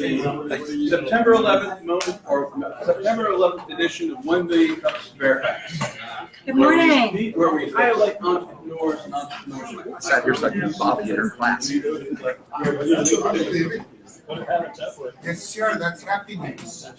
the September 11th moment, or September 11th edition of 1Million Cups Fairfax. Good morning. Where we highlight entrepreneurs and entrepreneurship. Here's like Bobby in her class. Yes, sure, that's happy news.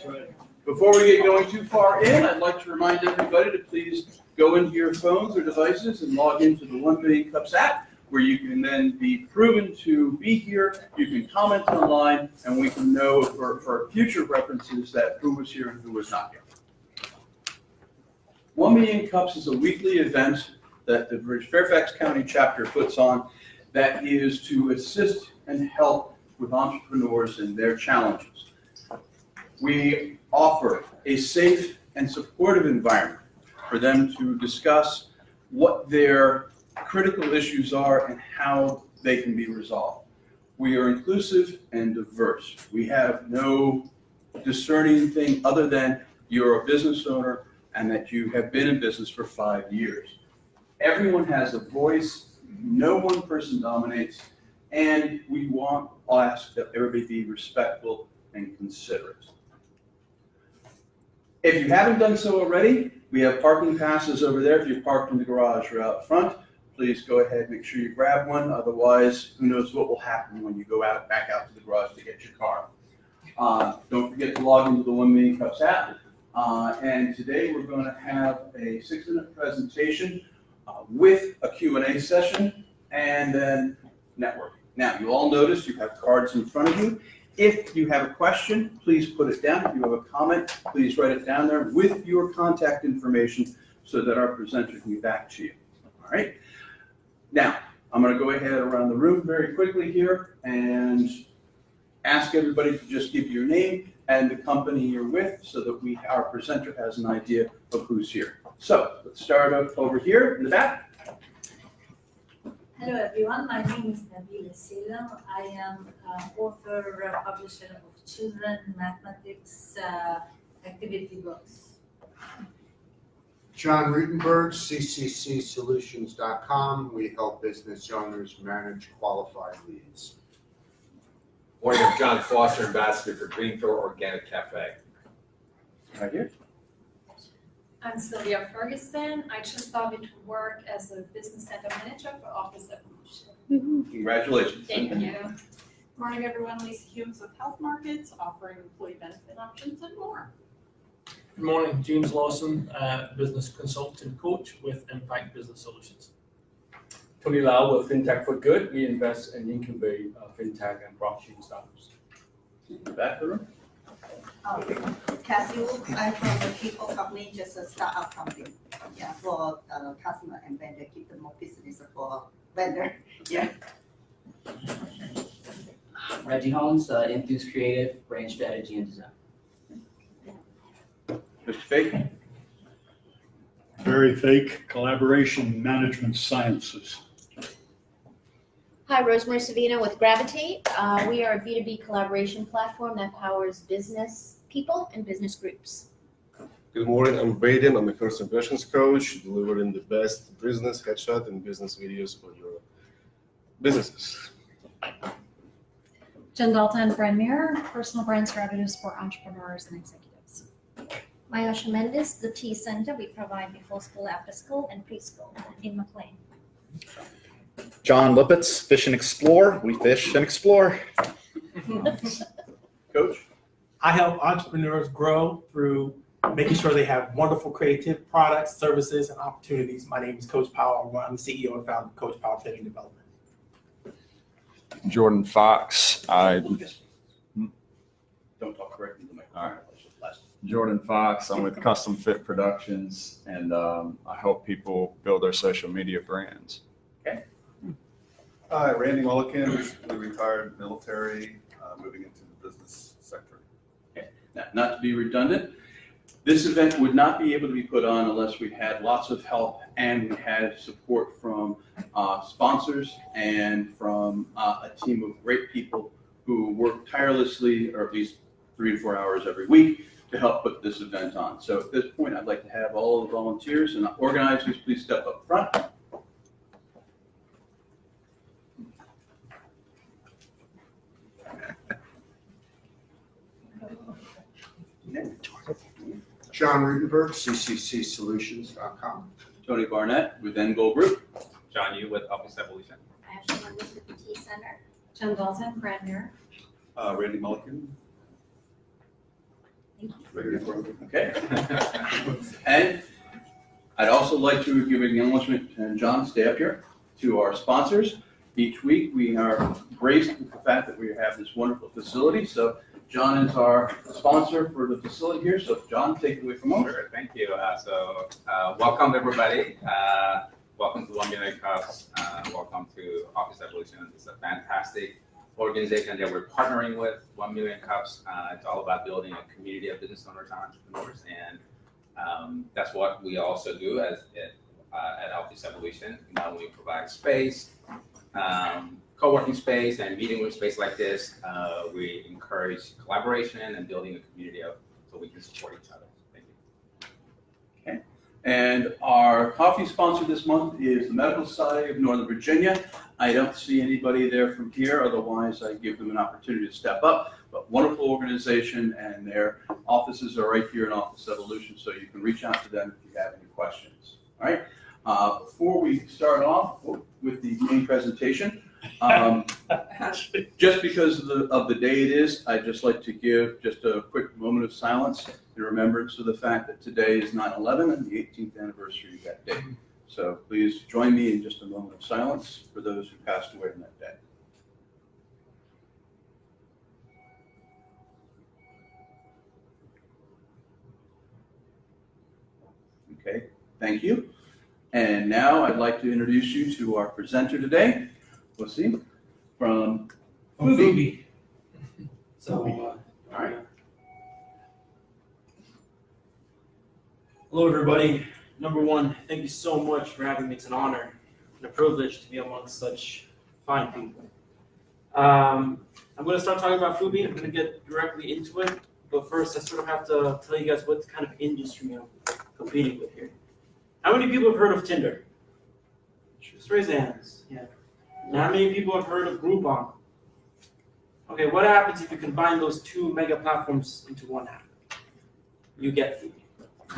Before we get going too far in, I'd like to remind everybody to please go into your phones or devices and log into the 1Million Cups app, where you can then be proven to be here. You can comment online, and we can know for future references that who was here and who was not here. 1Million Cups is a weekly event that the Fairfax County chapter puts on that is to assist and help with entrepreneurs and their challenges. We offer a safe and supportive environment for them to discuss what their critical issues are and how they can be resolved. We are inclusive and diverse. We have no discerning thing other than you're a business owner and that you have been in business for 5 years. Everyone has a voice, no one person dominates, and we want to ask that everybody be respectful and considerate. If you haven't done so already, we have parking passes over there. If you're parked in the garage or out front, please go ahead and make sure you grab one. Otherwise, who knows what will happen when you go back out to the garage to get your car. Don't forget to log into the 1Million Cups app. And today we're going to have a 6-minute presentation with a Q&A session and then networking. Now, you all notice you have cards in front of you. If you have a question, please put it down. If you have a comment, please write it down there with your contact information so that our presenter can get back to you. All right. Now, I'm going to go ahead around the room very quickly here and ask everybody to just give your name and the company you're with so that our presenter has an idea of who's here. So let's start up over here in the back. Hello everyone, my name is Nabila Selam. I am author, publisher of children mathematics activity books. John Rutenberg, cccsolutions.com. We help business owners manage qualified leads. Morning, I'm John Foster, Ambassador for Greenfield Organic Cafe. Right here. I'm Sylvia Ferguson. I just started to work as a business center manager for Office Evolution. Congratulations. Thank you. Morning, everyone. Lisa Humes with Health Markets, offering employee benefit options and more. Good morning, James Lawson, business consultant coach with Impact Business Solutions. Tony Lau with FinTech for Good. We invest and incubate FinTech and blockchain startups. Back of the room. Cassie Wu, I'm from the People company, just a startup company. Yeah, for customer and vendor, keep them more business for vendor. Yeah. Reggie Holmes, Enthuse Creative, Brand Strategy and Design. Mr. Fake. Very Fake, Collaboration Management Sciences. Hi, Rosemary Savino with Gravitate. We are a B2B collaboration platform that powers business people and business groups. Good morning, I'm Braden. I'm a first impressions coach, delivering the best business headshot and business videos for your businesses. Jen Dalton, Brand Mirror, personal brand strategist for entrepreneurs and executives. Mayosha Mendes, the T Center. We provide before school, after school, and preschool in McLean. John Lippitz, Fish and Explore. We fish and explore. Coach? I help entrepreneurs grow through making sure they have wonderful creative products, services, and opportunities. My name is Coach Powell. I'm the CEO and founder of Coach Powell Training Development. Jordan Fox. Don't talk correctly to my Jordan Fox. I'm with Custom Fit Productions, and I help people build their social media brands. Okay. Hi, Randy Mulliken, recently retired military, moving into the business sector. Okay. Now, not to be redundant, this event would not be able to be put on unless we had lots of help and we had support from sponsors and from a team of great people who work tirelessly, or at least 3 to 4 hours every week, to help put this event on. So at this point, I'd like to have all the volunteers and organizers please step up front. John Rudenberg, cccSolutions.com. Tony Barnett with End Goal Group. John Yu with Office Evolution. Ashley Mendes with the T Center. Jen Dalton, brand new. Randy Mulligan. Okay. And I'd also like to give acknowledgement, and John, stay up here, to our sponsors. Each week, we are graced with the fact that we have this wonderful facility. So John is our sponsor for the facility here. So John, take it away from home. Sure, thank you. Welcome everybody. Welcome to 1Million Cups. Welcome to Office Evolution. It's a fantastic organization that we're partnering with, 1Million Cups. It's all about building a community of business owners and entrepreneurs, and that's what we also do at Office Evolution. Not only provide space, co-working space, and meeting room space like this, we encourage collaboration and building a community so we can support each other. Thank you. Okay. And our coffee sponsor this month is the Medical Society of Northern Virginia. I don't see anybody there from here, otherwise I give them an opportunity to step up. But wonderful organization, and their offices are right here in Office Evolution, so you can reach out to them if you have any questions. All right. Before we start off with the main presentation, just because of the day it is, I'd just like to give just a quick moment of silence in remembrance of the fact that today is 9/11 and the 18th anniversary of that day. So please join me in just a moment of silence for those who passed away on that day. Okay, thank you. And now I'd like to introduce you to our presenter today, Wasim, from Foobee. So, all right. Hello, everybody. Number one, thank you so much for having me. It's an honor and a privilege to be amongst such fine people. I'm going to start talking about Foobee. I'm going to get directly into it. But first, I sort of have to tell you guys what kind of industry I'm competing with here. How many people have heard of Tinder? Just raise your hands. Yeah. Now, how many people have heard of Groupon? Okay, what happens if you combine those two mega platforms into one app? You get Foobee.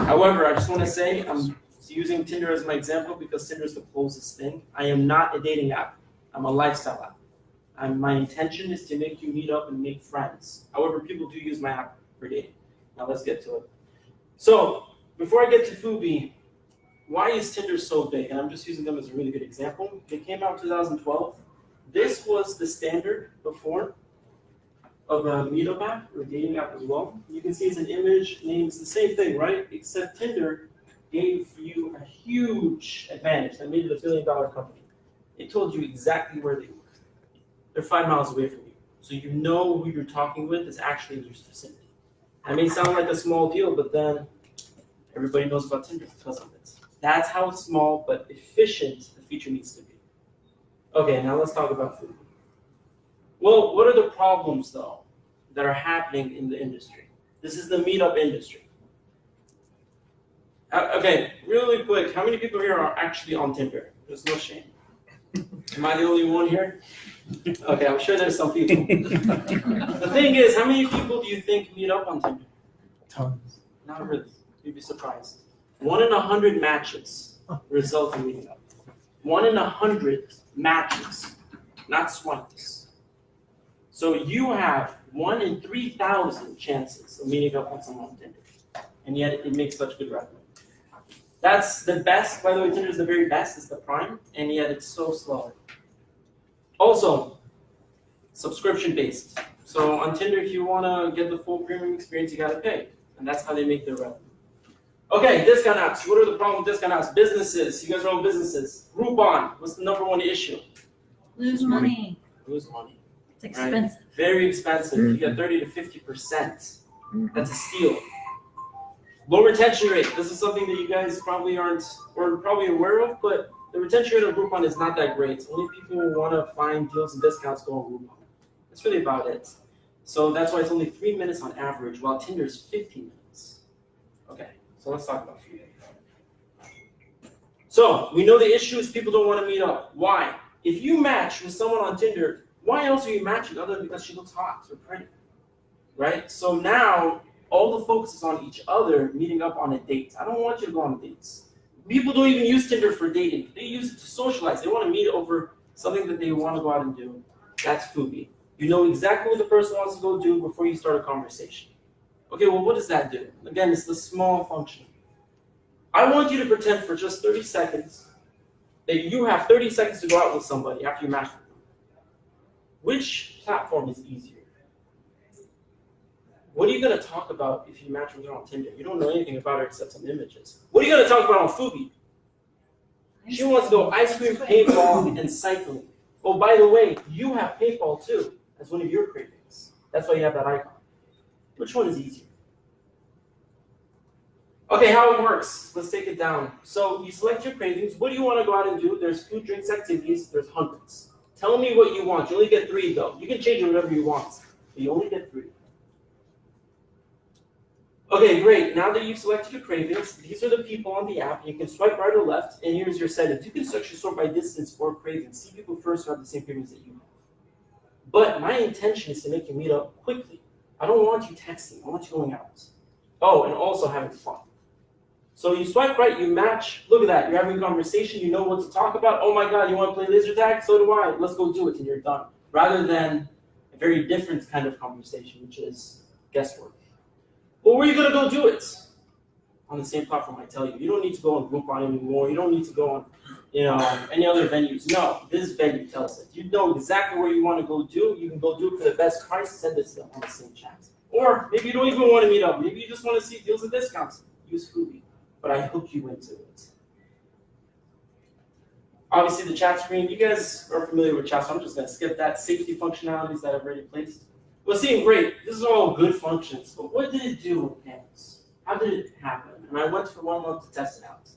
However, I just want to say I'm using Tinder as my example because Tinder is the closest thing. I am not a dating app. I'm a lifestyle app. My intention is to make you meet up and make friends. However, people do use my app for dating. Now let's get to it. So before I get to Foobee, why is Tinder so big? And I'm just using them as a really good example. They came out in 2012. This was the standard before of a meetup app or a dating app as well. You can see it's an image, names, the same thing, right? Except Tinder gave you a huge advantage that made it $1 billion company. It told you exactly where they were. They're 5 miles away from you. So you know who you're talking with is actually in your vicinity. That may sound like a small deal, but then everybody knows about Tinder because of it. That's how small but efficient the feature needs to be. Okay, now let's talk about Foobee. Well, what are the problems, though, that are happening in the industry? This is the meetup industry. Okay, really quick, how many people here are actually on Tinder? There's no shame. Am I the only one here? Okay, I'm sure there's some people. The thing is, how many people do you think meet up on Tinder? Tons. Not really. You'd be surprised. 1 in 100 matches result in meeting up. 1 in 100 matches, not swipes. So you have 1 in 3,000 chances of meeting up with someone on Tinder, and yet it makes such good revenue. That's the best. By the way, Tinder is the very best. It's the prime, and yet it's so slow. Also, subscription-based. So on Tinder, if you want to get the full premium experience, you got to pay, and that's how they make their revenue. Okay, discount apps. What are the problems with discount apps? Businesses. You guys are all businesses. Groupon. What's the number one issue? Lose money. Lose money. It's expensive. Right? Very expensive. You get 30 to 50%. That's a steal. Low retention rate. This is something that you guys probably aren't or probably aware of, but the retention rate of Groupon is not that great. Only people who want to find deals and discounts go on Groupon. That's really about it. So that's why it's only 3 minutes on average, while Tinder is 15 minutes. Okay, so let's talk about Foobee. So we know the issue is people don't want to meet up. Why? If you match with someone on Tinder, why else are you matching other than because she looks hot or pretty? right? So now all the focus is on each other meeting up on a date. I don't want you to go on dates. People don't even use Tinder for dating. They use it to socialize. They want to meet over something that they want to go out and do. That's Foobie. You know exactly what the person wants to go do before you start a conversation. Okay, well, what does that do? Again, it's the small function. I want you to pretend for just 30 seconds that you have 30 seconds to go out with somebody after you match with them. Which platform is easier? What are you going to talk about if you match with her on Tinder? You don't know anything about her except some images. What are you going to talk about on Foobie? She wants to go ice cream, paintball, and cycling. Oh, by the way, you have paintball too as one of your cravings. That's why you have that icon. Which one is easier? Okay, how it works. Let's take it down. So you select your cravings. What do you want to go out and do? There's food, drinks, activities. There's hundreds. Tell me what you want. You only get 3 though. You can change it whatever you want. But you only get 3. Okay, great. Now that you've selected your cravings, these are the people on the app. You can swipe right or left, and here's your settings. You can actually sort by distance or cravings. See people first who have the same cravings that you have. But my intention is to make you meet up quickly. I don't want you texting. I want you going out. Oh, and also having fun. So you swipe right, you match. Look at that. You're having a conversation. You know what to talk about. Oh my God, you want to play laser tag? So do I. Let's go do it, and you're done. Rather than a very different kind of conversation, which is guesswork. Well, where are you going to go do it? On the same platform, I tell you. You don't need to go on Groupon anymore. You don't need to go on, any other venues. No, this venue tells it. You know exactly where you want to go do. You can go do it for the best price. Send it to them on the same chat. Or maybe you don't even want to meet up. Maybe you just want to see deals and discounts. Use Foobie. But I hook you into it. Obviously, the chat screen. You guys are familiar with chat, so I'm just going to skip that. Safety functionalities that I've already placed. Well, seeing great. This is all good functions. But what did it do with panels? How did it happen? And I went for 1 month to test it out.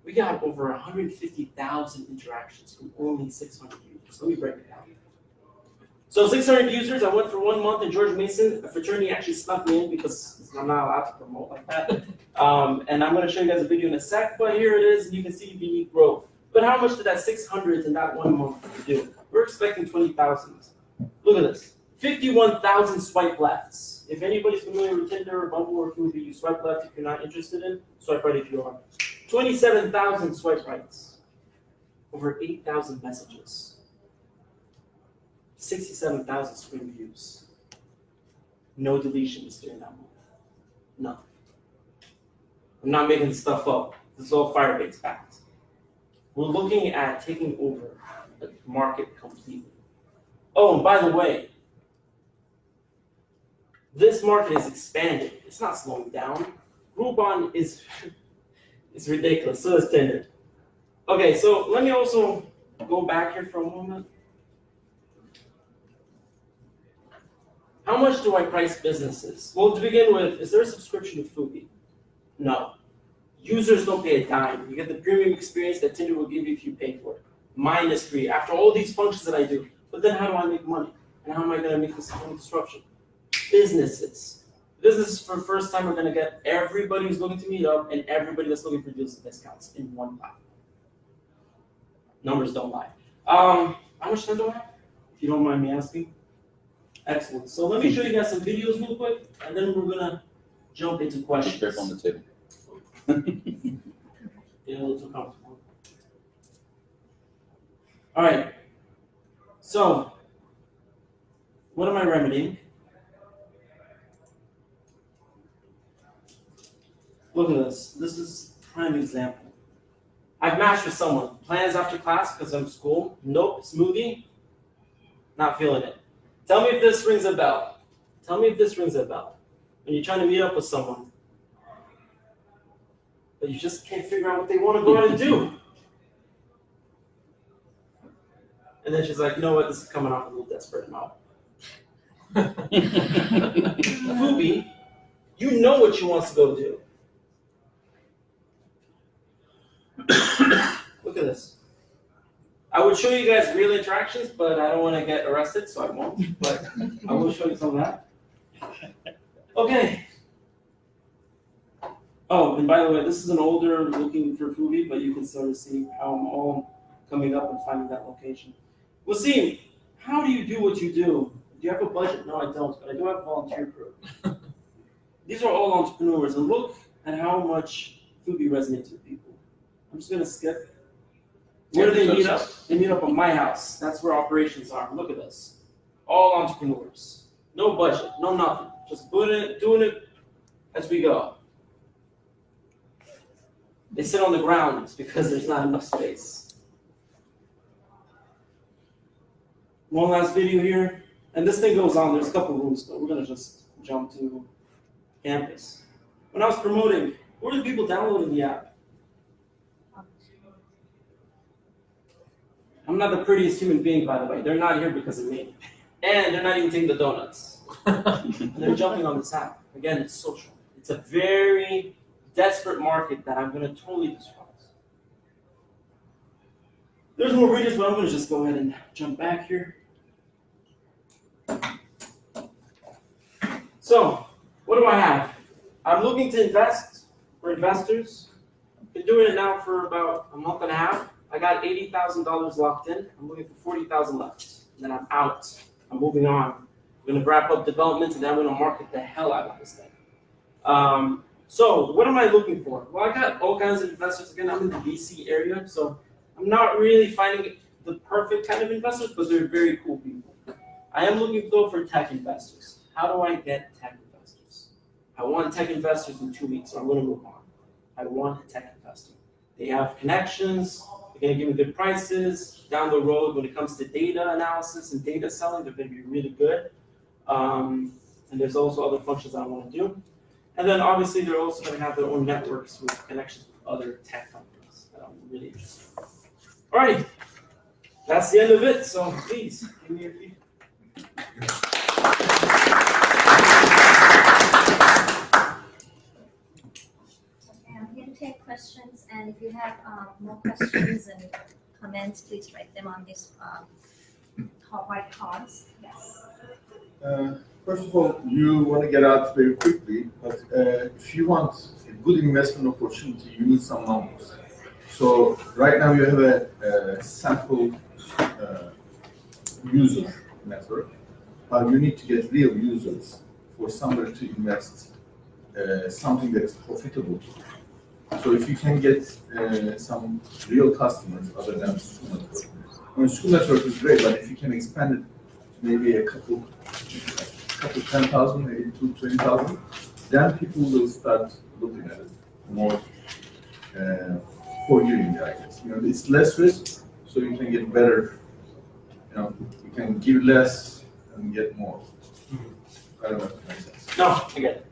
We got over 150,000 interactions from only 600 users. Let me break it down. So 600 users, I went for 1 month in George Mason. A fraternity actually snuck me in because I'm not allowed to promote like that. And I'm going to show you guys a video in a sec, but here it is. You can see the growth. But how much did that 600 in that 1 month do? We're expecting 20,000. Look at this. 51,000 swipe lefts. If anybody's familiar with Tinder or Bumble or Foobie, you swipe left if you're not interested in, swipe right if you are. 27,000 swipe rights. Over 8,000 messages. 67,000 screen views. No deletions during that month. Nothing. I'm not making stuff up. This is all Firebase backed. We're looking at taking over the market completely. Oh, and by the way, this market is expanding. It's not slowing down. Groupon is it's ridiculous. So is Tinder. Okay, so let me also go back here for a moment. How much do I price businesses? Well, to begin with, is there a subscription to Foobie? No. Users don't pay a dime. You get the premium experience that Tinder will give you if you pay for it. Mine is free. After all these functions that I do. But then how do I make money? And how am I going to make this disruption? Businesses. Businesses for the first time are going to get everybody who's looking to meet up and everybody that's looking for deals and discounts in one platform. Numbers don't lie. How much time do I have? If you don't mind me asking. Excellent. So let me show you guys some videos real quick, and then we're going to jump into questions. Careful on the table. Get a little too comfortable. All right. So, what am I remedying? Look at this. This is a prime example. I've matched with someone. Plans after class because I'm in school. Nope. Smoothie. Not feeling it. Tell me if this rings a bell. Tell me if this rings a bell. When you're trying to meet up with someone, but you just can't figure out what they want to go out and do. And then she's like, you know what, this is coming off a little desperate now. Foobie, you know what she wants to go do. Look at this. I would show you guys real interactions, but I don't want to get arrested, so I won't. But I will show you some of that. Okay. Oh, and by the way, this is an older looking for Foobie, but you can sort of see how I'm all coming up and finding that location. Well, see, how do you do what you do Do you have a budget? No, I don't, but I do have a volunteer crew. These are all entrepreneurs, and look at how much Foobee resonates with people. I'm just gonna skip. Where do they meet up? They meet up at my house. That's where operations are. Look at this. All entrepreneurs. No budget, no nothing. Just doing it as we go. They sit on the ground because there's not enough space. One last video here. And this thing goes on. There's a couple rules, but we're gonna just jump to campus. When I was promoting, who are the people downloading the app? I'm not the prettiest human being, by the way. They're not here because of me. And they're not eating the donuts. And they're jumping on this app. Again, it's social. It's a very desperate market that I'm gonna totally disrupt. There's more videos, but I'm gonna just go ahead and jump back here. So, what do I have? I'm looking to invest for investors. Been doing it now for about a month and a half. I got $80,000 locked in. I'm looking for 40,000 left. And then I'm out. I'm moving on. I'm gonna wrap up development and then I'm gonna market the hell out of this thing. So what am I looking for? Well, I got all kinds of investors. Again, I'm in the DC area, so I'm not really finding the perfect kind of investors, but they're very cool people. I am looking though for tech investors. How do I get tech investors? I want tech investors in 2 weeks, so I'm gonna move on. I want a tech investor. They have connections. They're gonna give me good prices. Down the road, when it comes to data analysis and data selling, they're gonna be really good. And there's also other functions I want to do. And then obviously they're also gonna have their own networks with connections with other tech companies that I'm really interested in. All right, that's the end of it. So please give me your feedback. I'm here to take questions, and if you have more questions and comments, please write them on these white cards. Yes. First of all, you want to get out very quickly, but if you want a good investment opportunity, you need some numbers. So right now you have a sample user network, but you need to get real users for somebody to invest something that is profitable. So if you can get some real customers other than school network. I mean, school network is great, but if you can expand it to maybe a couple 10,000, maybe 20,000, then people will start looking at it more for you in there, I guess. You know, it's less risk, so you can get better. You know, you can give less and get more. I don't know if that makes sense. No, I get it.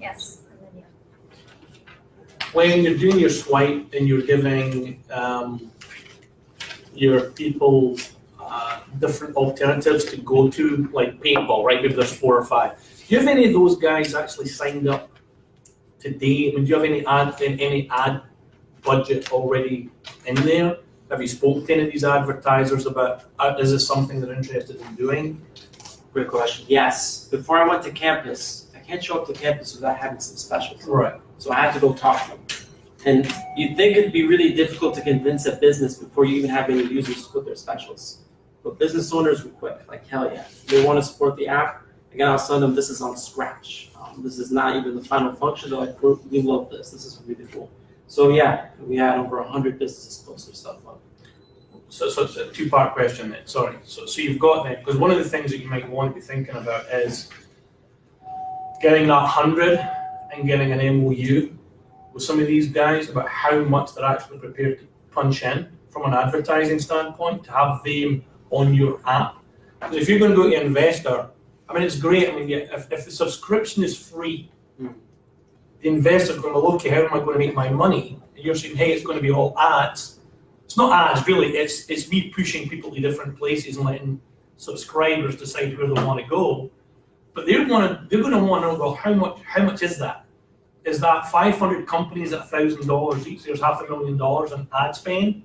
Yes. When you're doing your swipe and you're giving your people different alternatives to go to, like paintball, right? Maybe there's 4 or 5. Do you have any of those guys actually signed up today? I mean, do you have any ad budget already in there? Have you spoken to any of these advertisers about, is this something they're interested in doing? Great question. Yes. Before I went to campus, I can't show up to campus without having some specials. Right. So I had to go talk to them. And you'd think it'd be really difficult to convince a business before you even have any users to put their specials. But business owners were quick, like hell yeah. They want to support the app. Again, I'll send them, this is on scratch. This is not even the final function. They're like, we love this. This is really cool. So yeah, we had over 100 businesses post their stuff up. So it's a 2-part question then, sorry. So you've got that, because one of the things that you might want to be thinking about is getting that 100 and getting an MOU with some of these guys about how much they're actually prepared to punch in from an advertising standpoint, to have them on your app. Because if you're going to go to an investor, I mean, it's great. I mean, if the subscription is free, the investor's going to look at how am I going to make my money? And you're saying, hey, it's going to be all ads. It's not ads, really. It's me pushing people to different places and letting subscribers decide where they want to go. But they're going to want to know, well, how much is that? Is that 500 companies at $1,000 each? There's $500,000 in ad spend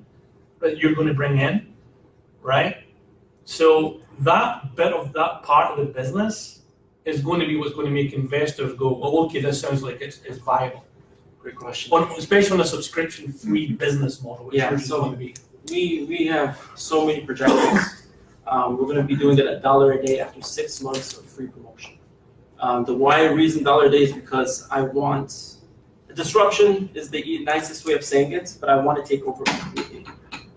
that you're going to bring in, right? So that bit of that part of the business is going to be what's going to make investors go, well, okay, this sounds like it's viable. Great question. Especially on a subscription-free business model, which Yeah, is so going to be. we have so many projections. We're going to be doing it $1 a day after 6 months of free promotion. The why reason $1 a day is because I want disruption is the nicest way of saying it, but I want to take over completely.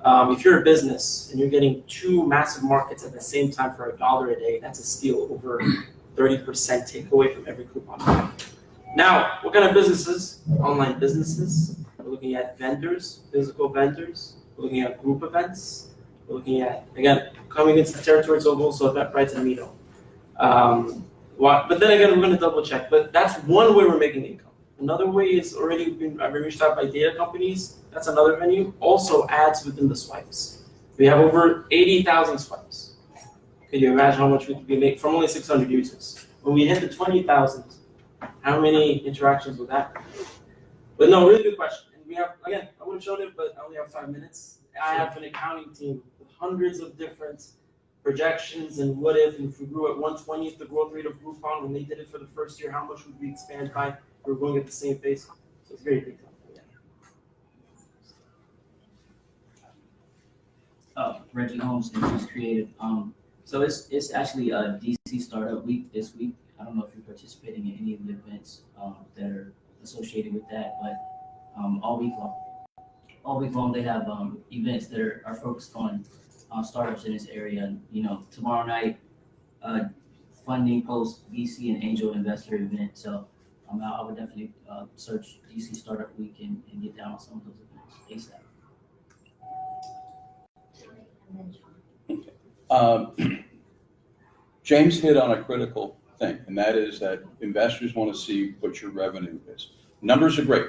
If you're a business and you're getting 2 massive markets at the same time for $1 a day, that's a steal. Over 30% takeaway from every coupon. Now, what kind of businesses? Online businesses. We're looking at vendors, physical vendors. We're looking at group events. We're looking at, again, coming into the territories of also Eventbrite and Meetup. But then again, we're going to double check. But that's one way we're making income. Another way is I've been reached out by data companies. That's another venue. Also ads within the swipes. We have over 80,000 swipes. Can you imagine how much we could be making from only 600 users? When we hit the 20,000, how many interactions would that be? But no, really good question. And we have, again, I would have shown it, but I only have 5 minutes. I have an accounting team with hundreds of different projections and what if we grew at 1/20th the growth rate of Groupon when they did it for the first year, how much would we expand by? We're going at the same pace. So it's very detailed. Reggie Holmes, Infused Creative. So it's actually a DC Startup Week this week. I don't know if you're participating in any of the events that are associated with that, but all week long they have events that are focused on startups in this area. You know, tomorrow night, funding post VC and angel investor event. So I would definitely search DC Startup Week and get down on some of those events ASAP. James hit on a critical thing, and that is that investors want to see what your revenue is. Numbers are great,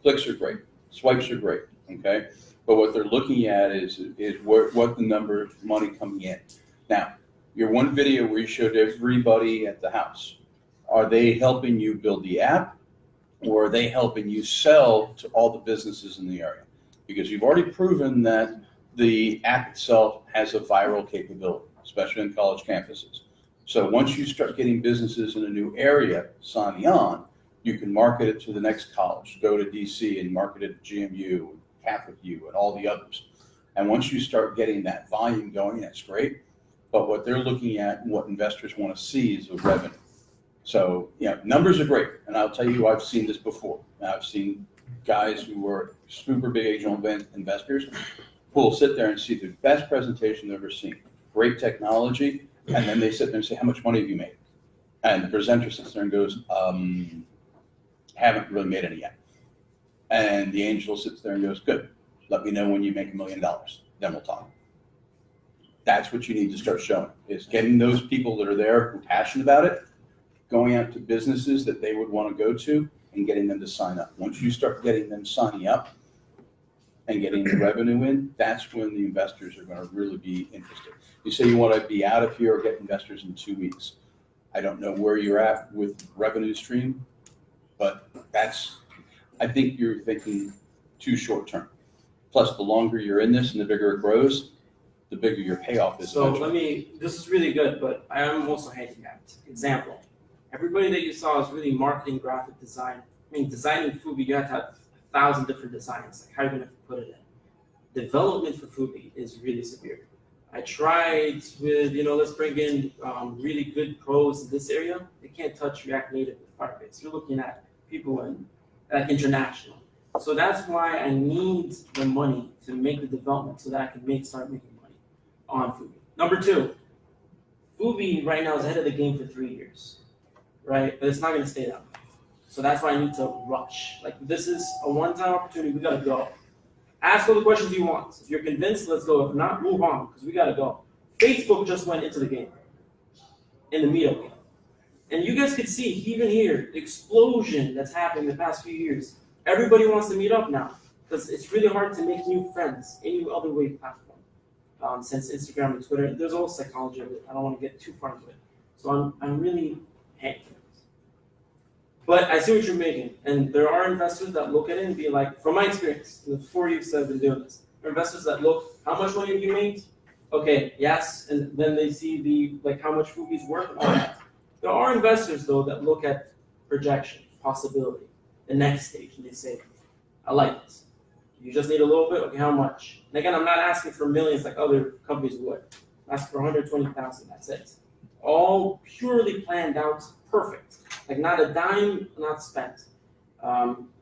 clicks are great, swipes are great, okay? But what they're looking at is what the number of money coming in. Now, your one video where you showed everybody at the house, are they helping you build the app, or are they helping you sell to all the businesses in the area? Because you've already proven that the app itself has a viral capability, especially in college campuses. So once you start getting businesses in a new area signing on, you can market it to the next college, go to DC and market it to GMU, Catholic U, and all the others. And once you start getting that volume going, that's great. But what they're looking at and what investors want to see is the revenue. So, yeah, numbers are great. And I'll tell you, I've seen this before. I've seen guys who were super big angel investors who will sit there and see the best presentation they've ever seen, great technology, and then they sit there and say, how much money have you made? And the presenter sits there and goes, haven't really made any yet. And the angel sits there and goes, good, let me know when you make $1 million, then we'll talk. That's what you need to start showing, is getting those people that are there who are passionate about it, going out to businesses that they would want to go to and getting them to sign up. Once you start getting them signing up and getting the revenue in, that's when the investors are going to really be interested. You say you want to be out of here or get investors in 2 weeks. I don't know where you're at with revenue stream, but I think you're thinking too short term. Plus, the longer you're in this and the bigger it grows, the bigger your payoff is. So this is really good, but I am also handicapped. Example, everybody that you saw is really marketing, graphic design. I mean, designing Foobee, you have to have 1,000 different designs. Like, how are you going to put it in? Development for Foobee is really severe. I tried with, let's bring in really good pros in this area. They can't touch React Native with Firebase. You're looking at people in international. So that's why I need the money to make the development so that I can start making money on Foobee. Number 2, Foobee right now is ahead of the game for 3 years, right? But it's not going to stay that way. So that's why I need to rush. Like, this is a one-time opportunity. We got to go. Ask all the questions you want. If you're convinced, let's go. If not, move on, because we got to go. Facebook just went into the game, in the meetup game. And you guys could see, even here, the explosion that's happened in the past few years. Everybody wants to meet up now, because it's really hard to make new friends any other way platform. Since Instagram and Twitter, there's all psychology of it. I don't want to get too far into it. So I'm really happy. But I see what you're making, and there are investors that look at it and be like, from my experience, in the 4 years that I've been doing this, there are investors that look, how much money have you made? Okay, yes, and then they see how much Foobee's worth and all that. There are investors, though, that look at projection, possibility, the next stage, and they say, I like this. You just need a little bit? Okay, how much? And again, I'm not asking for millions like other companies would. That's for 120,000. That's it. All purely planned out, perfect. Like not a dime not spent.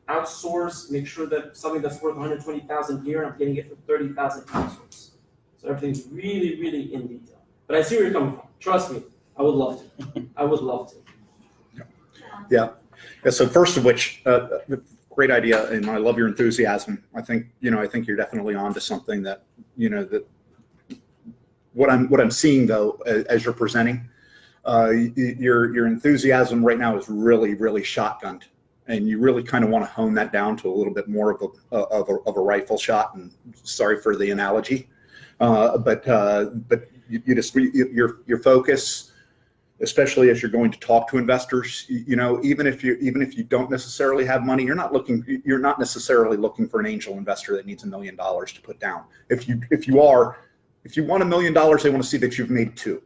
Outsource, make sure that something that's worth 120,000 here, I'm getting it for 30,000 outsource. So everything's really, really in detail. But I see where you're coming from. Trust me, I would love to. I would love to. Yeah. So first of which, great idea, and I love your enthusiasm. I think you're definitely onto something that, that what I'm seeing though, as you're presenting, your enthusiasm right now is really, really shotgunned. And you really kind of want to hone that down to a little bit more of a rifle shot. And sorry for the analogy, but your focus, especially as you're going to talk to investors, even if you don't necessarily have money, you're not necessarily looking for an angel investor that needs $1 million to put down. If you want $1 million, they want to see that you've made $2.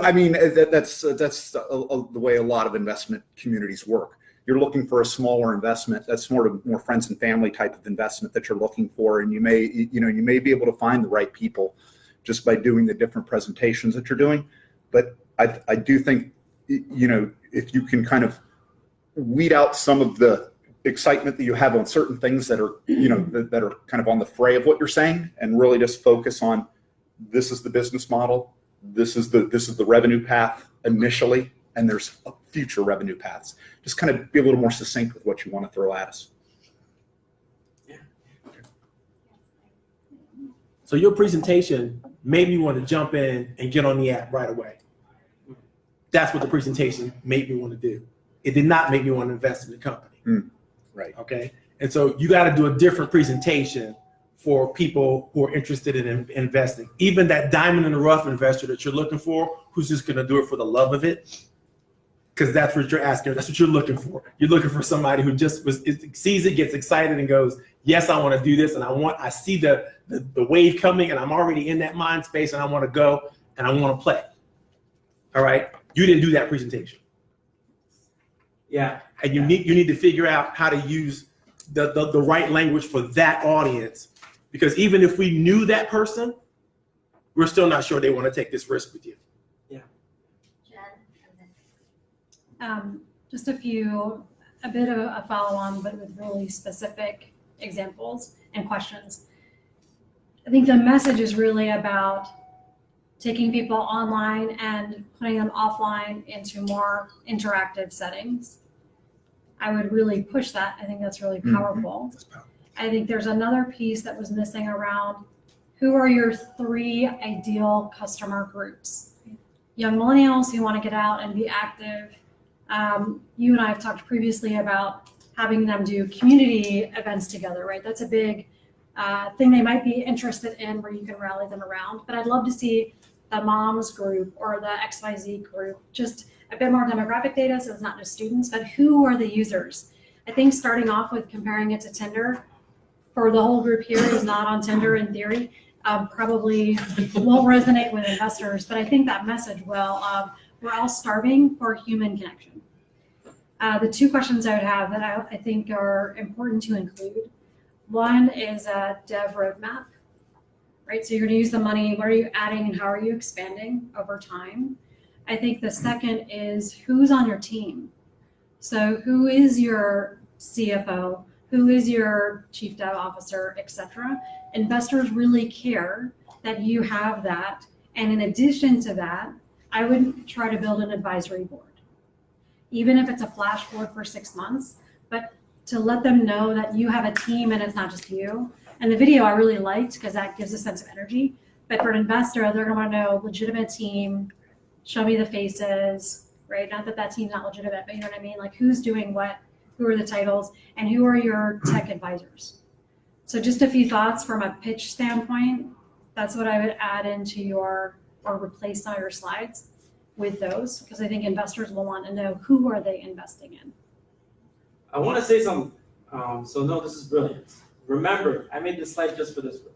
I mean, that's the way a lot of investment communities work. You're looking for a smaller investment. That's more friends and family type of investment that you're looking for, and you may be able to find the right people just by doing the different presentations that you're doing. But I do think, if you can kind of weed out some of the excitement that you have on certain things that are, that are kind of on the fray of what you're saying, and really just focus on, this is the business model, this is the revenue path initially, and there's future revenue paths. Just kind of be a little more succinct with what you want to throw at us. So your presentation made me want to jump in and get on the app right away. That's what the presentation made me want to do. It did not make me want to invest in the company. Right. Okay. And so you got to do a different presentation for people who are interested in investing. Even that diamond in the rough investor that you're looking for, who's just going to do it for the love of it. Because that's what you're asking. That's what you're looking for. You're looking for somebody who just sees it, gets excited, and goes, "Yes, I want to do this, and I see the wave coming, and I'm already in that mind space, and I want to go, and I want to play." All right. You didn't do that presentation. Yeah. And you need to figure out how to use the right language for that audience, because even if we knew that person, we're still not sure they want to take this risk with you. Just a bit of a follow-on, but with really specific examples and questions. I think the message is really about taking people online and putting them offline into more interactive settings. I would really push that. I think that's really powerful. I think there's another piece that was missing around who are your 3 ideal customer groups. Young millennials who want to get out and be active. You and I have talked previously about having them do community events together, right? That's a big thing they might be interested in, where you can rally them around. But I'd love to see the moms group or the XYZ group, just a bit more demographic data, so it's not just students, but who are the users? I think starting off with comparing it to Tinder for the whole group here who's not on Tinder in theory, probably won't resonate with investors, but I think that message will. We're all starving for human connection. The 2 questions I would have that I think are important to include. One is a dev roadmap, right? So you're going to use the money. What are you adding and how are you expanding over time? I think the second is who's on your team. So who is your CFO? Who is your chief dev officer, et cetera? Investors really care that you have that. And in addition to that, I would try to build an advisory board, even if it's a flash board for 6 months, but to let them know that you have a team and it's not just you. And the video I really liked because that gives a sense of energy. But for an investor, they're going to want to know legitimate team, show me the faces, right? Not that that team's not legitimate, but you know what I mean? Like who's doing what, who are the titles, and who are your tech advisors? So just a few thoughts from a pitch standpoint. That's what I would add into your, or replace some of your slides with those, because I think investors will want to know who are they investing in. I want to say something. So no, this is brilliant. Remember, I made this slide just for this group.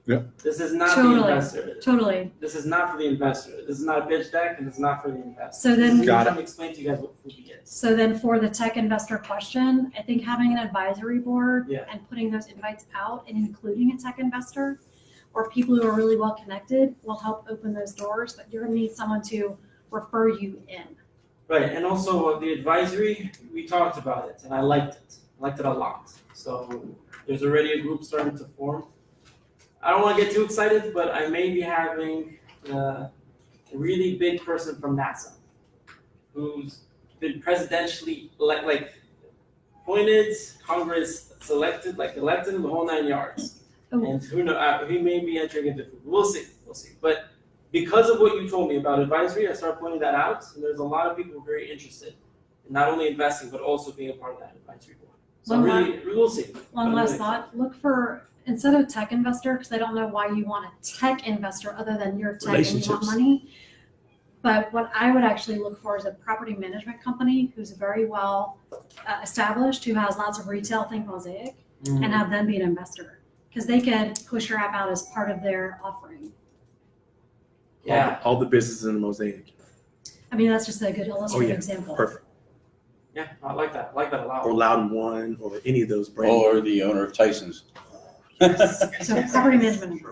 Yeah. This is not Totally, the investor. totally. This is not for the investor. This is not a pitch deck, and it's not for the investor. So then- I'm trying to explain to you guys what Foobee is. So then for the tech investor question, I think having an advisory board Yeah. and putting those invites out and including a tech investor or people who are really well connected will help open those doors, but you're gonna need someone to refer you in. Right, and also the advisory, we talked about it, and I liked it. I liked it a lot. So there's already a group starting to form. I don't want to get too excited, but I may be having a really big person from NASA who's been presidentially appointed, Congress selected, elected in the whole 9 yards. Oh. And who knows, he may be entering into food. We'll see. But because of what you told me about advisory, I started pointing that out, and there's a lot of people very interested in not only investing, but also being a part of that advisory board. So we'll see. One last thought, look for, instead of tech investor, because I don't know why you want a tech investor other than you're tech and you want Relationships. money. But what I would actually look for is a property management company who's very well established, who has lots of retail, think Mosaic, and have them be an investor. Because they can push your app out as part of their offering. Yeah. All the businesses in the Mosaic. I mean, that's just a good illustrative example. Perfect. Yeah, I like that. I like that a lot. Or Loudon One, or any of those brands. Or the owner of Tyson's. So property management.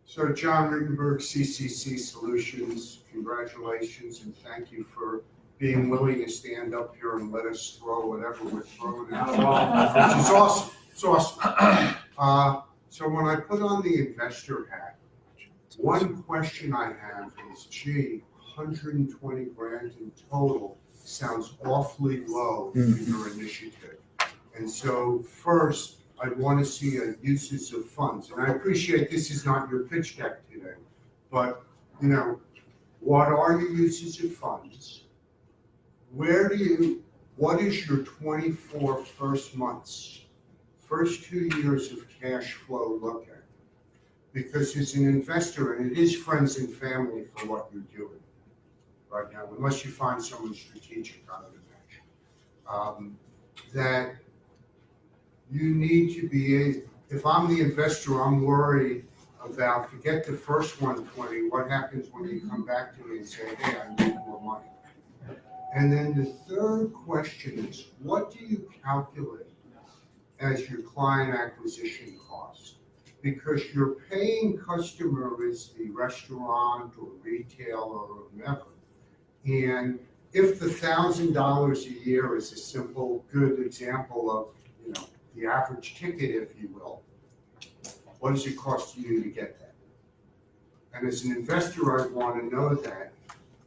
So John Rittenberg, CCC Solutions, congratulations and thank you for being willing to stand up here and let us throw whatever we're throwing at you, which is awesome. It's awesome. So when I put on the investor hat, one question I have is, gee, 120 grand in total sounds awfully low for your initiative. And so first, I want to see uses of funds. And I appreciate this is not your pitch deck today, but what are your uses of funds? What is your 24 first months, first 2 years of cash flow look at? Because as an investor, and it is friends and family for what you're doing right now, unless you find someone strategic out of the match, that you need to be, if I'm the investor, I'm worried about, forget the first 120, what happens when you come back to me and say, hey, I need more money? And then the third question is, what do you calculate as your client acquisition cost? Because your paying customer is the restaurant or retailer or whatever. And if the $1,000 a year is a simple, good example of, the average ticket, if you will, what does it cost you to get that? And as an investor, I want to know that,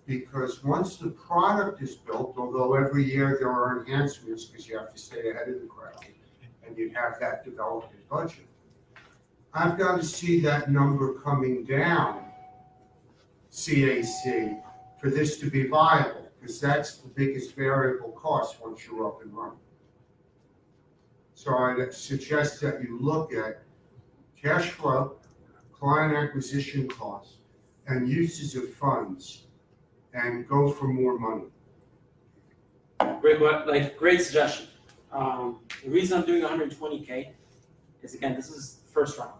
because once the product is built, although every year there are enhancements because you have to stay ahead of the crowd and you have that developed in budget, I've got to see that number coming down, CAC, for this to be viable, because that's the biggest variable cost once you're up and running. So I'd suggest that you look at cash flow, client acquisition costs, and uses of funds, and go for more money. Great suggestion. The reason I'm doing 120K is, again, this is the first round.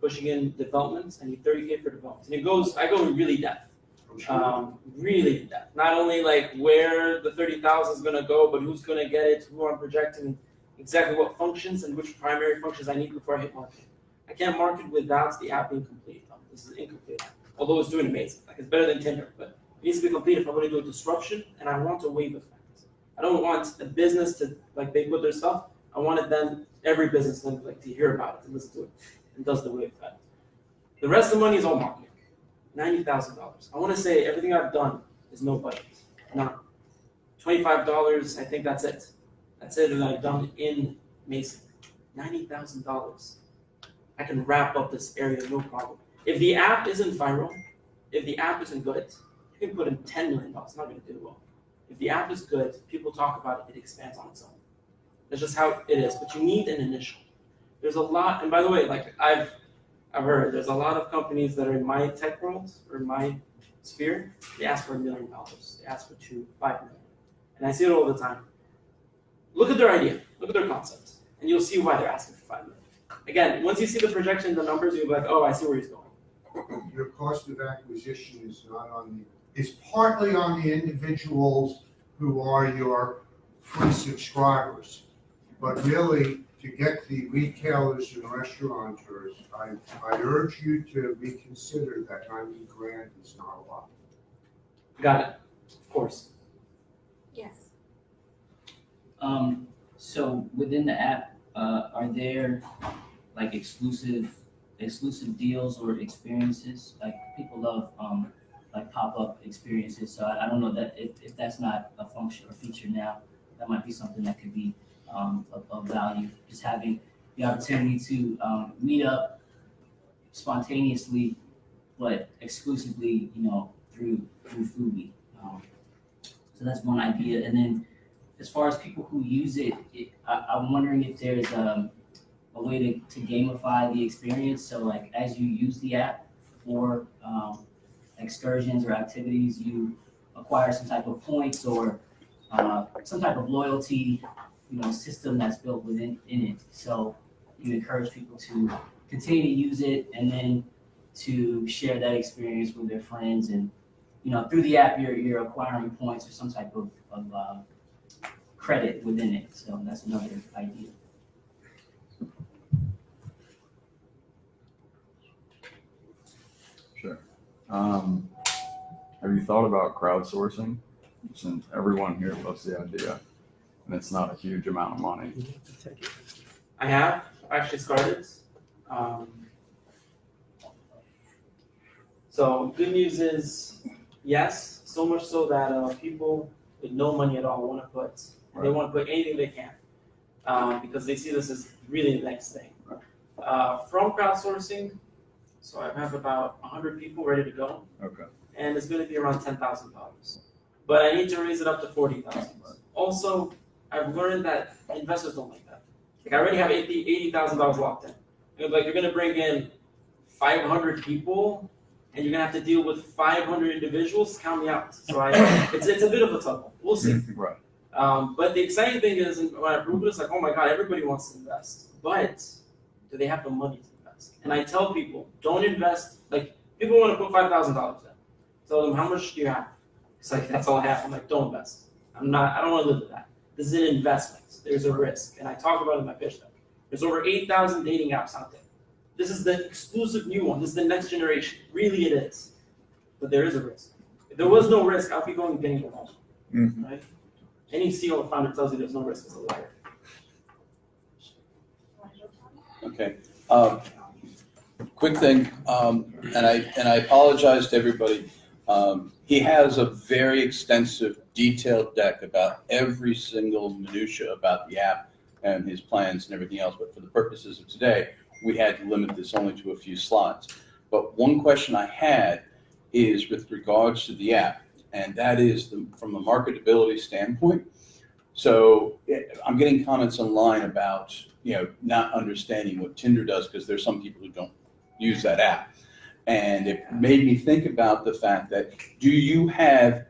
Pushing in developments, I need 30K for developments. And I go in really depth. Really in depth. Not only where the 30,000 is gonna go, but who's gonna get it, who I'm projecting, exactly what functions and which primary functions I need before I hit market. I can't market without the app being complete. This is an incomplete app. Although it's doing amazing. It's better than Tinder, but it needs to be complete if I'm gonna do a disruption, and I want a wave effect. I don't want a business to, they put their stuff, I want it then, every business then, to hear about it, and listen to it, and does the wave effect. The rest of the money is all marketing. $90,000. I want to say everything I've done is no budget. Now, $25, I think that's it. That's it that I've done in Mason. $90,000. I can wrap up this area, no problem. If the app isn't viral, if the app isn't good, you can put in $10 million. It's not going to do well. If the app is good, people talk about it, it expands on its own. That's just how it is. But you need an initial. There's a lot, and by the way, I've heard there's a lot of companies that are in my tech world or in my sphere. They ask for $1 million. They ask for $5 million. And I see it all the time. Look at their idea. Look at their concept. And you'll see why they're asking for $5 million. Again, once you see the projection, the numbers, you'll be like, oh, I see where he's going. Your cost of acquisition is partly on the individuals who are your free subscribers. But really, to get the retailers and restaurateurs, I urge you to reconsider that 90 grand is not a lot. Got it, of course. Yes. So within the app, are there like exclusive deals or experiences? Like people love like pop-up experiences. So I don't know that if that's not a function or feature now, that might be something that could be of value. Just having the opportunity to meet up spontaneously, but exclusively, through Foobee. So that's one idea. And then as far as people who use it, I'm wondering if there's a way to gamify the experience. So like as you use the app for excursions or activities, you acquire some type of points or some type of loyalty, system that's built in it. So you encourage people to continue to use it and then to share that experience with their friends. And through the app, you're acquiring points or some type of credit within it. So that's another idea. Sure. Have you thought about crowdsourcing? Since everyone here loves the idea, and it's not a huge amount of money. I have actually started. So good news is yes, so much so that people with no money at all want to put. They want to put anything they can because they see this as really the next thing. From crowdsourcing, so I have about 100 people ready to go. Okay. And it's going to be around $10,000. But I need to raise it up to $40,000. Also, I've learned that investors don't like that. Like I already have $80,000 locked in. You're going to bring in 500 people, and you're going to have to deal with 500 individuals. Count me out. So it's a bit of a tuggle. We'll see. Right. But the exciting thing is, when I prove it, it's like, oh my God, everybody wants to invest. But do they have the money to invest? And I tell people, don't invest. Like people want to put $5,000 in. Tell them, how much do you have? It's like, that's all I have. I'm like, don't invest. I don't want to live with that. This is an investment. There's a risk. And I talk about it in my pitch deck. There's over 8,000 dating apps out there. This is the exclusive new one. This is the next generation. Really it is. But there is a risk. If there was no risk, I'd be going and getting a home. Right? Any CEO or founder tells you there's no risk is a liar. Okay. Quick thing, and I apologize to everybody. He has a very extensive, detailed deck about every single minutia about the app and his plans and everything else. But for the purposes of today, we had to limit this only to a few slides. But one question I had is with regards to the app, and that is from a marketability standpoint. So I'm getting comments online about not understanding what Tinder does because there's some people who don't use that app. And it made me think about the fact that, do you have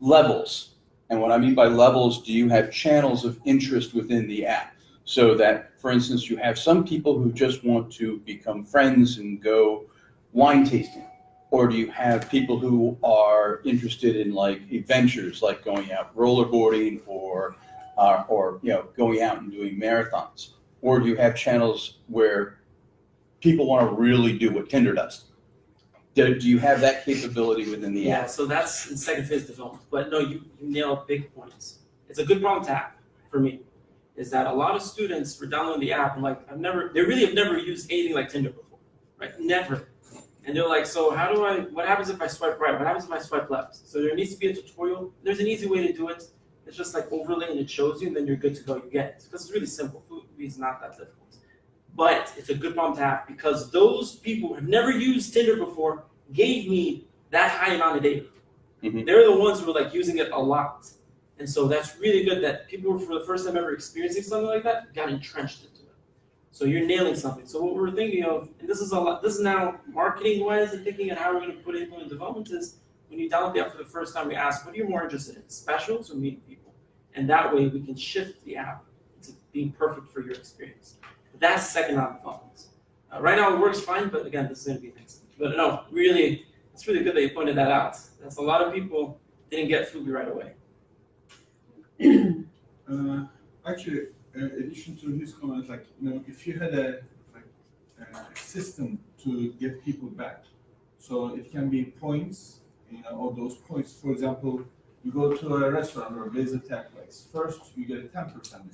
levels? And what I mean by levels, do you have channels of interest within the app? So that, for instance, you have some people who just want to become friends and go wine tasting. Or do you have people who are interested in like adventures, like going out rollerboarding or going out and doing marathons? Or do you have channels where people want to really do what Tinder does? Do you have that capability within the app? Yeah, so that's in second phase development. But no, you nailed big points. It's a good problem to have for me, is that a lot of students were downloading the app and like, they really have never used anything like Tinder before, right? Never. And they're like, so what happens if I swipe right? What happens if I swipe left? So there needs to be a tutorial. There's an easy way to do it. It's just like overlay and it shows you, and then you're good to go. You get it. Because it's really simple. Foobee is not that difficult. But it's a good problem to have because those people who have never used Tinder before gave me that high amount of data. Mm-hmm. They're the ones who are like using it a lot. And so that's really good that people who for the first time ever experiencing something like that got entrenched into it. So you're nailing something. So what we're thinking of, and this is now marketing wise and thinking of how we're going to put it into development is when you download the app for the first time, we ask, what are you more interested in, specials or meeting people? And that way we can shift the app to being perfect for your experience. That's second round development. Right now it works fine, but again, this is going to be next. But no, really, it's really good that you pointed that out. That's a lot of people didn't get Foobee right away. Actually, addition to his comment, like, if you had a system to get people back, so it can be points, or those points, for example, you go to a restaurant or a laser tag place. First, you get a 10% discount.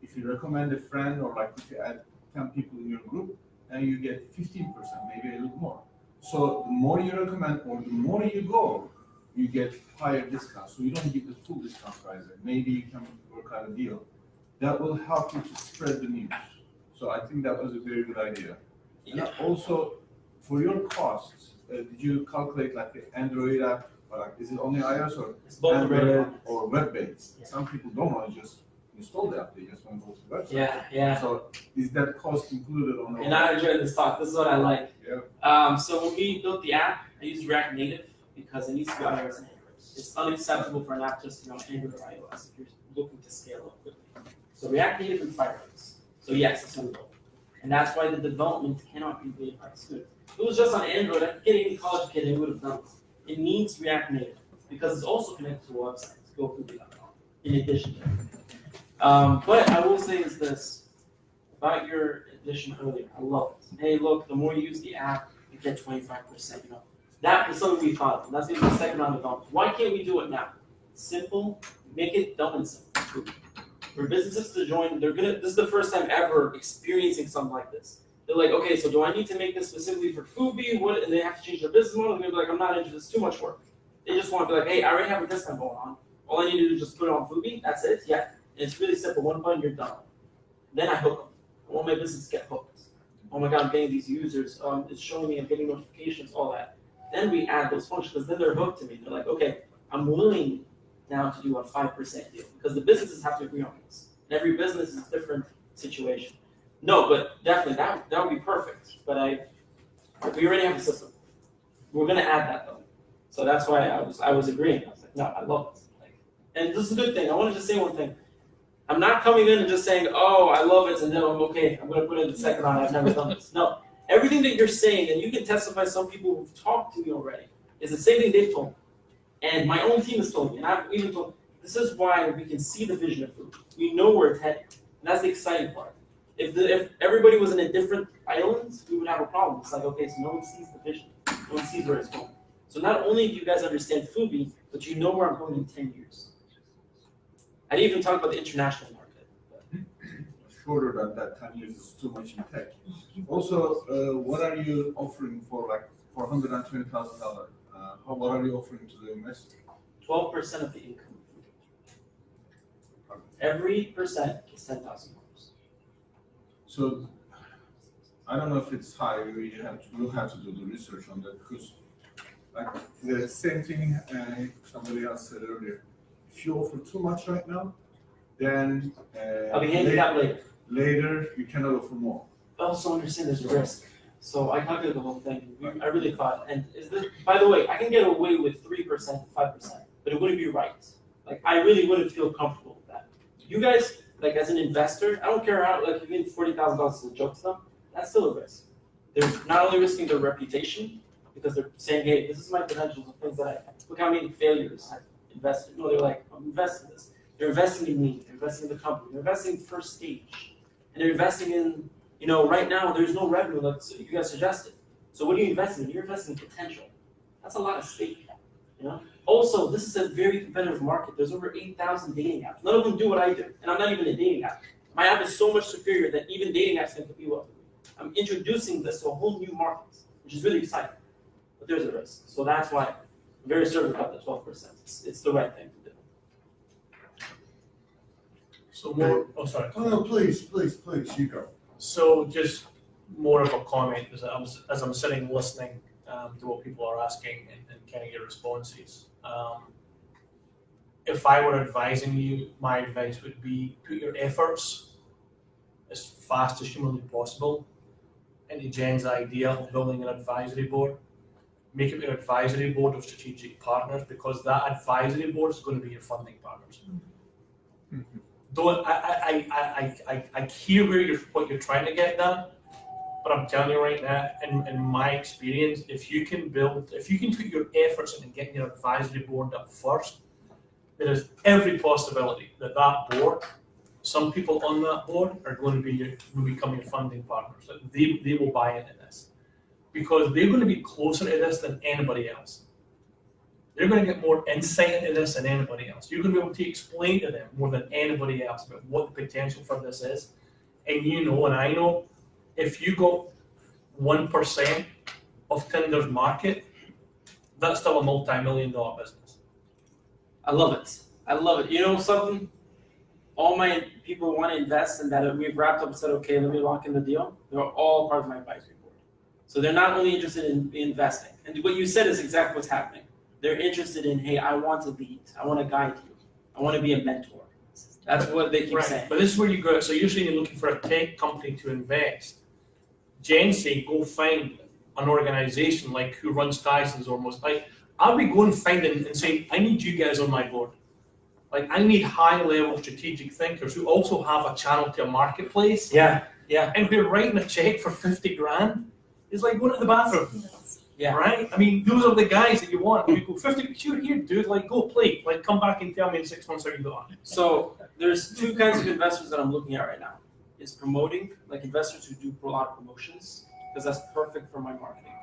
If you recommend a friend, or like if you add 10 people in your group, then you get 15%, maybe a little more. So the more you recommend or the more you go, you get higher discounts. So you don't give the full discount price. Maybe you can work out a deal. That will help you to spread the news. So I think that was a very good idea. And also, for your costs, did you calculate like the Android app, or like, is it only iOS or Android or web-based? Some people don't want to just install the app, they just want to go to the website. Yeah. So is that cost included on the? And I enjoyed this talk. This is what I like. Yeah. So when we built the app, I used React Native because it needs to be iOS and Android. It's unacceptable for an app just Android or iOS if you're looking to scale up quickly. So React Native and Firefox. So yes, it's suitable. And that's why the development cannot be made by students. If it was just on Android, I could get any college kid and it would have done it. It needs React Native because it's also connected to a website, GoFoobee.com, in addition to everything. But I will say is this about your addition earlier. I love it. Hey, look, the more you use the app, you get 25%. That is something we thought of. That's going to be the second round of development. Why can't we do it now? Simple. Make it dumb and simple. For businesses to join, this is the first time ever experiencing something like this. They're like, okay, so do I need to make this specifically for Foobee? What? And they have to change their business model. And they're like, I'm not interested. It's too much work. They just want to be like, hey, I already have a discount going on. All I need to do is just put it on Foobee. That's it. Yeah. And it's really simple. One button, you're done. Then I hook them. I want my business to get hooked. Oh my God, I'm getting these users. It's showing me I'm getting notifications, all that. Then we add those functions because then they're hooked to me. They're like, okay, I'm willing now to do a 5% deal because the businesses have to agree on this. And every business is a different situation. No, but definitely that would be perfect. But we already have a system. We're gonna add that though. So that's why I was agreeing. I was like, no, I love this. And this is a good thing. I want to just say one thing. I'm not coming in and just saying, oh, I love it, and then I'm okay. I'm going to put it in the second round. I've never done this. No. Everything that you're saying, and you can testify, some people who've talked to me already, is the same thing they've told me. And my own team has told me. And I've even told this is why we can see the vision of food. We know where it's heading. And that's the exciting part. If everybody was in a different island, we would have a problem. It's like, okay, so no one sees the vision. No one sees where it's going. So not only do you guys understand Foobee, but you know where I'm going in 10 years. I didn't even talk about the international market. Shorter than that, 10 years is too much in tech. Also, what are you offering for $120,000? What are you offering to the investor? 12% of the income. Every percent is $10,000. So I don't know if it's high. We'll have to do the research on that because, like the same thing somebody else said earlier. If you offer too much right now, then I'll be handing that later. Later, you cannot offer more. I also understand there's risk. So I calculated the whole thing. I really thought, and by the way, I can get away with 3%, 5%, but it wouldn't be right. Like I really wouldn't feel comfortable with that. You guys, like as an investor, I don't care how, like if you need $40,000 as a joke to them, that's still a risk. They're not only risking their reputation because they're saying, hey, this is my credentials of things that look how many failures I've invested. No, they're like, I'm investing in this. They're investing in me. They're investing in the company. They're investing in first stage, and they're investing in. Right now there's no revenue like you guys suggested. So what are you investing in? You're investing in potential. That's a lot of stake. Also, this is a very competitive market. There's over 8,000 dating apps. None of them do what I do, and I'm not even a dating app. My app is so much superior that even dating apps can compete with me. I'm introducing this to a whole new market, which is really exciting. But there's a risk. So that's why I'm very certain about the 12%. It's the right thing to do. So more, sorry. Oh, no, please, you go. So just more of a comment as I'm sitting listening to what people are asking and kind of your responses. If I were advising you, my advice would be put your efforts as fast as humanly possible into Jen's idea of building an advisory board. Make it an advisory board of strategic partners because that advisory board is going to be your funding partners. Mm-hmm. Don't I hear what you're trying to get done, but I'm telling you right now, in my experience, if you can put your efforts into getting your advisory board up first, there is every possibility that board some people on that board are going to will become your funding partners. Like they will buy into this because they're going to be closer to this than anybody else. They're going to get more insight into this than anybody else. You're going to be able to explain to them more than anybody else about what the potential for this is. And you know, and I know, if you got 1% of Tinder's market, that's still a multi-million-dollar business. I love it. I love it. You know something? All my people want to invest in that. We've wrapped up and said, okay, let me lock in the deal. They're all part of my advisory board. So they're not only interested in investing. And what you said is exactly what's happening. They're interested in, hey, I want to lead. I want to guide you. I want to be a mentor. That's what they keep saying. But this is where you go. So usually you're looking for a tech company to invest. Jen say, go find an organization like who runs Tyson's almost. Like, I'll be going finding and saying, I need you guys on my board. Like, I need high-level strategic thinkers who also have a channel to a marketplace. Yeah. And if they're writing a check for 50 grand, it's like going to the bathroom. Yeah. Right? I mean, those are the guys that you want. You go, 50, sure, here, dude, like, go play. Like, come back and tell me in 6 months how you got on. So there's two kinds of investors that I'm looking at right now. Is promoting, like investors who do a lot of promotions, because that's perfect for my marketing,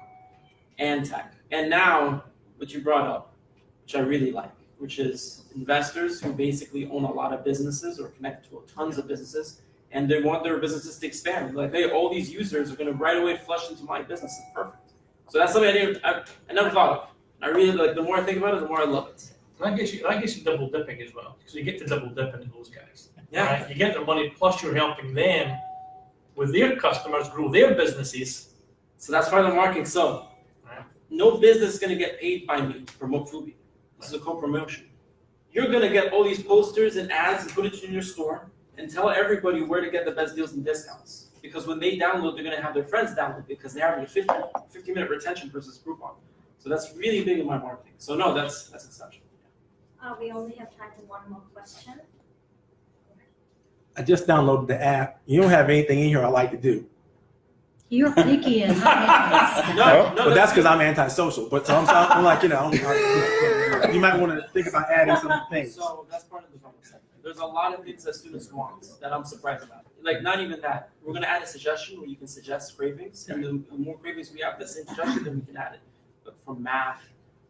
and tech. And now, what you brought up, which I really like, which is investors who basically own a lot of businesses or connect to tons of businesses, and they want their businesses to expand. Like, hey, all these users are going to right away flush into my business. It's perfect. So that's something I never thought of. I really like. The more I think about it, the more I love it. And that gets you double dipping as well, because you get to double dip into those guys. Yeah. Right? You get their money, plus you're helping them with their customers grow their businesses. So that's part of the marketing. So no business is going to get paid by me to promote Foobee. This is a co-promotion. You're going to get all these posters and ads and put it in your store and tell everybody where to get the best deals and discounts. Because when they download, they're going to have their friends download because they're having a 50-minute retention versus Groupon. So that's really big in my marketing. So no, that's exceptional. We only have time for one more question. I just downloaded the app. You don't have anything in here I like to do. You're picky and not No, but that's because I'm antisocial. But so I'm like, you you might want to think about adding some things. So that's part of the conversation. There's a lot of things that students want that I'm surprised about. Like, not even that. We're going to add a suggestion where you can suggest cravings. And the more cravings we have, the same suggestion, then we can add it. But from math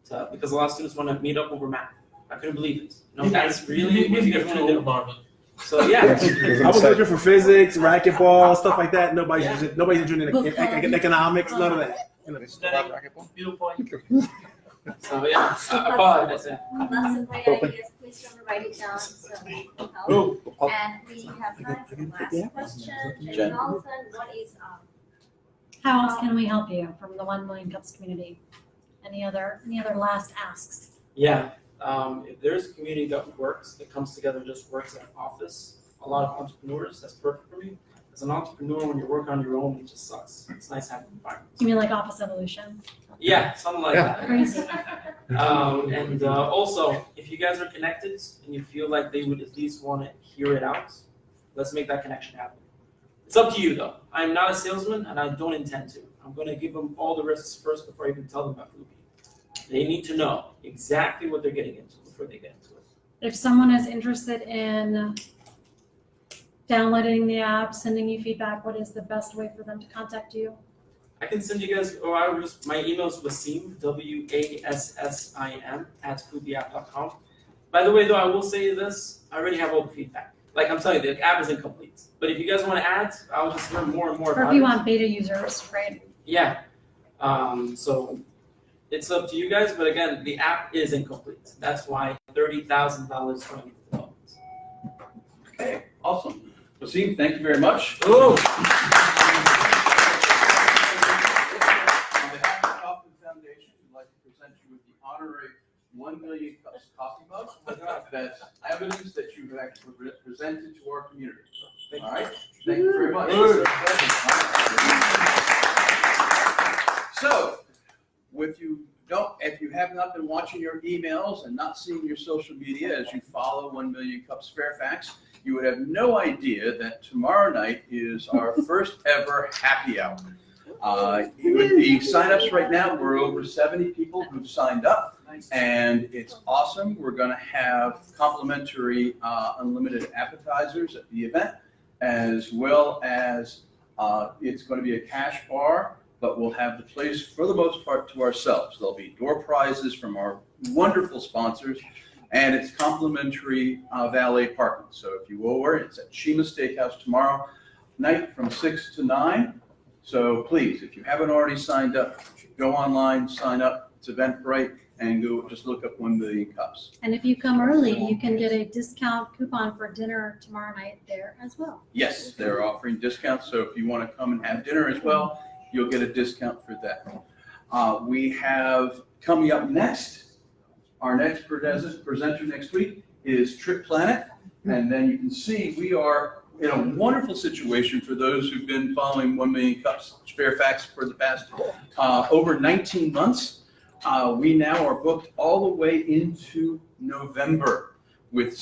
to, because a lot of students want to meet up over math. I couldn't believe it. No, that's really what you guys want to do. So yeah, I was looking for physics, racquetball, stuff like that. Nobody's interested in economics, none of that. So yeah, that's it. Lots of great ideas. Please remember to write it down so we can help. And we have time for the last question. Jonathan, what is How else can we help you from the 1 Million Cups community? Any other last asks? Yeah. If there's a community that works, that comes together, just works in an office, a lot of entrepreneurs, that's perfect for me. As an entrepreneur, when you work on your own, it just sucks. It's nice having an environment. You mean like Office Evolution? Yeah, something like that. Crazy. And also, if you guys are connected and you feel like they would at least want to hear it out, let's make that connection happen. It's up to you, though. I'm not a salesman, and I don't intend to. I'm going to give them all the risks first before I even tell them about Foobee. They need to know exactly what they're getting into before they get into it. If someone is interested in downloading the app, sending you feedback, what is the best way for them to contact you? I can send you guys, or my email is Wasim, WASSIM, @FoobeeApp.com. By the way, though, I will say this, I already have all the feedback. Like I'm telling you, the app is incomplete. But if you guys want to add, I'll just learn more and more about it. Or if you want beta users, right? Yeah. So it's up to you guys, but again, the app is incomplete. That's why $30,000 from development. Okay, awesome. Wasim, thank you very much. Ooh. On behalf of the Kaufman Foundation, we'd like to present you with the honorary 1 Million Cups coffee mug. That's evidence that you have actually presented to our community. All right, thank you very much. So, if you have not been watching your emails and not seeing your social media as you follow 1 Million Cups Fairfax, you would have no idea that tomorrow night is our first ever happy hour. With the signups right now, we're over 70 people who've signed up, and it's awesome. We're going to have complimentary unlimited appetizers at the event, as well as it's going to be a cash bar, but we'll have the place for the most part to ourselves. There'll be door prizes from our wonderful sponsors, and it's complimentary valet parking. So if you will, it's at Shima Steakhouse tomorrow night from 6 to 9. So please, if you haven't already signed up, go online, sign up. It's Eventbrite, and go just look up 1 Million Cups. And if you come early, you can get a discount coupon for dinner tomorrow night there as well. Yes, they're offering discounts, so if you want to come and have dinner as well, you'll get a discount for that. We have coming up next, our next presenter next week is Trip Planet, and then you can see we are in a wonderful situation for those who've been following 1 Million Cups Fairfax for the past over 19 months. We now are booked all the way into November with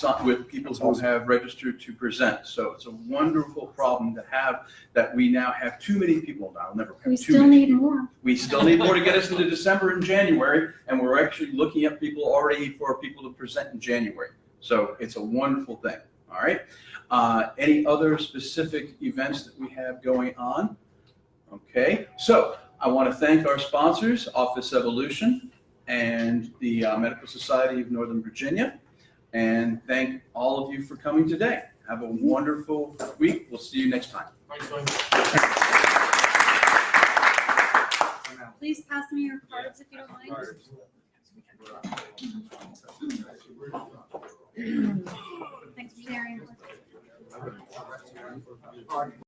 people who have registered to present. So it's a wonderful problem to have that we now have too many people now. We'll never have We too still many need people. more. We still need more to get us into December and January, and we're actually looking at people already for people to present in January. So it's a wonderful thing. All right. Any other specific events that we have going on? Okay. So I want to thank our sponsors, Office Evolution and the Medical Society of Northern Virginia, and thank all of you for coming today. Have a wonderful week. We'll see you next time. Please pass me your cards if you don't mind. Thanks for sharing.